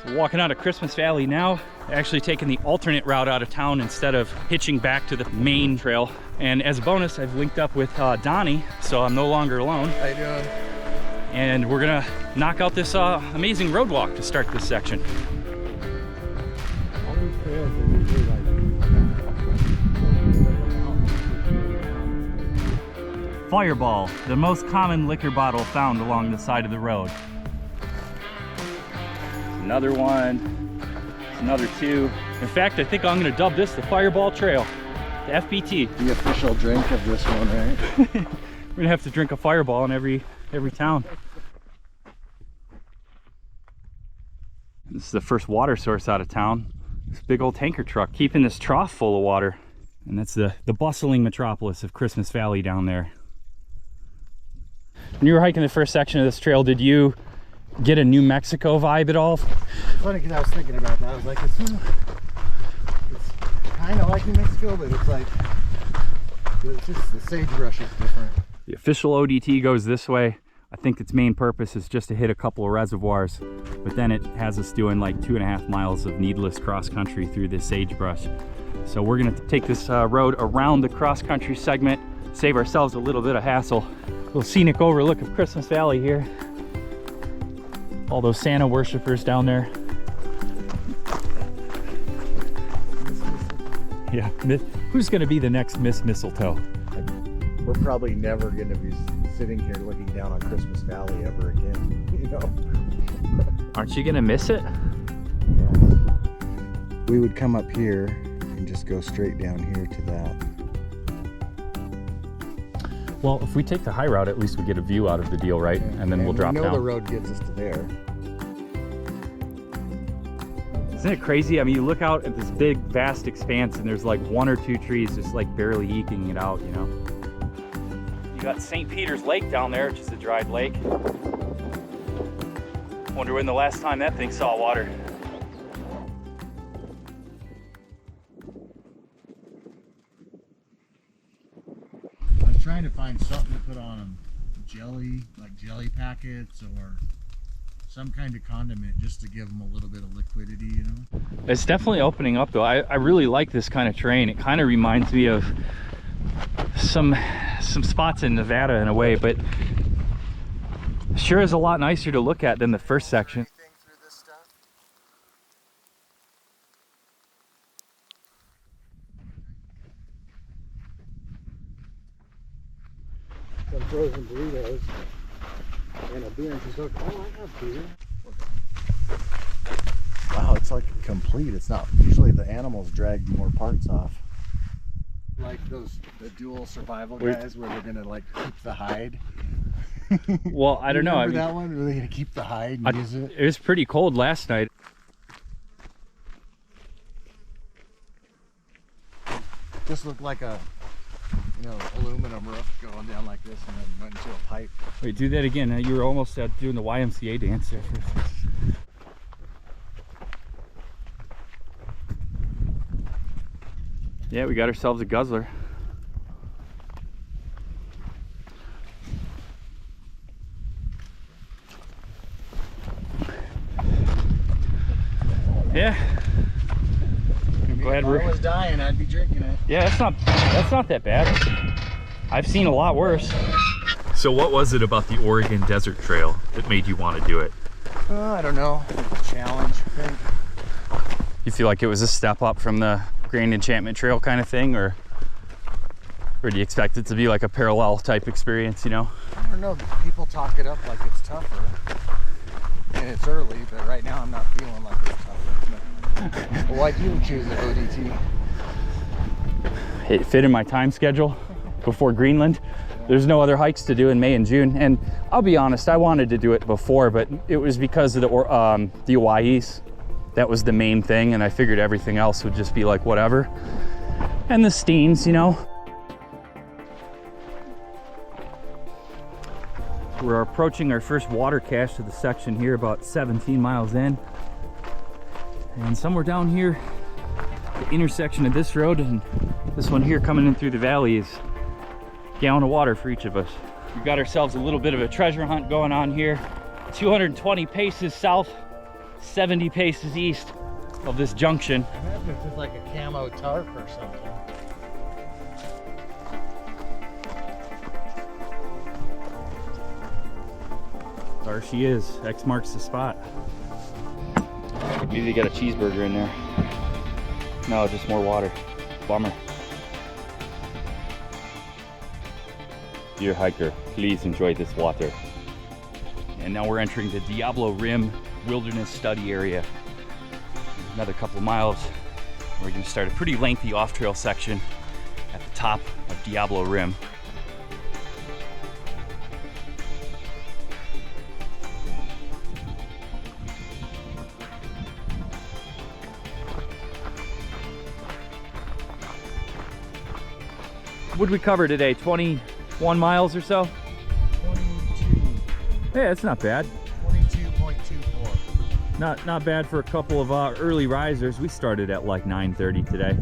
We're walking out of Xmas Valley now, actually taking the alternate route out of town instead of hitching back to the main trail. And as a bonus, I've linked up with Donny, so I'm no longer alone. How you doing? And we're gonna knock out this amazing road walk to start this section. All these trails are usually like... Fireball, the most common liquor bottle found along the side of the road. Another one, another two. In fact, I think I'm gonna dub this the Fireball Trail, the FBT. The official drink of this one, right? We're gonna have to drink a Fireball in every town. This is the first water source out of town. This big old tanker truck keeping this trough full of water. And that's the bustling metropolis of Xmas Valley down there. When you were hiking the first section of this trail, did you get a New Mexico vibe at all? It's funny because I was thinking about that. I was like, it's kind of like New Mexico, but it's like, it's just the sagebrush is different. The official ODT goes this way. I think its main purpose is just to hit a couple of reservoirs, but then it has us doing like 2.5 miles of needless cross country through this sagebrush. So we're gonna take this road around the cross country segment, save ourselves a little bit of hassle. A little scenic overlook of Xmas Valley here. All those Santa worshipers down there. Yeah, who's gonna be the next Miss Mistletoe? We're probably never going to be sitting here looking down on Xmas Valley ever again, you know? Aren't you gonna miss it? Yes. We would come up here and just go straight down here to that. Well, if we take the high route, at least we get a view out of the deal, right? Yeah. And then we'll drop down. down. The road gets us to there. Isn't it crazy? I mean, you look out at this big, vast expanse and there's like 1 or 2 trees just like barely eking it out, you know? You got St. Peter's Lake down there, which is a dried lake. Wonder when the last time that thing saw water. I'm trying to find something to put on them. Jelly, like jelly packets or some kind of condiment just to give them a little bit of liquidity, you know? It's definitely opening up though. I really like this kind of terrain. It kind of reminds me of some spots in Nevada in a way, but sure is a lot nicer to look at than the first section. Some frozen burritos and a beer, and she's like, oh, I have beer. Wow, it's like complete. It's not, usually the animals drag more parts off. Like the dual survival guys where they're gonna like keep the hide. Well, I don't know. Remember that one? Were they gonna keep the hide and use it? It was pretty cold last night. This looked like a, you know, aluminum roof going down like this and then went into a pipe. Wait, do that again. You were almost doing the YMCA dance there. Yeah, we got ourselves a guzzler. Yeah. Glad if I was dying, I'd be drinking it. Yeah, that's not that bad. I've seen a lot worse. So what was it about the Oregon Desert Trail that made you want to do it? I don't know. Challenge, I think. You feel like it was a step up from the Grand Enchantment Trail kind of thing, or do you expect it to be like a parallel type experience, you know? I don't know. People talk it up like it's tougher. And it's early, but right now I'm not feeling like it's tougher. Well, why'd you choose the ODT? It fit in my time schedule before Greenland. There's no other hikes to do in May and June. And I'll be honest, I wanted to do it before, but it was because of the Hawaii's. That was the main thing, and I figured everything else would just be like whatever. And the Steens, you know. We're approaching our first water cache of the section here, about 17 miles in. And somewhere down here, the intersection of this road and this one here coming in through the valley is a gallon of water for each of us. We've got ourselves a little bit of a treasure hunt going on here. 220 paces south 70 paces east of this junction. I imagine if it's like a camo tarp or something. There she is. X marks the spot. Maybe they got a cheeseburger in there. No, just more water. Bummer. Dear hiker, please enjoy this water. And now we're entering the Diablo Rim Wilderness Study Area. Another couple miles. We're going to start a pretty lengthy off-trail section at the top of Diablo Rim. What did we cover today? 21 miles or so? 22. Yeah, that's not bad. 22.24. Not bad for a couple of early risers. We started at like 9:30 today.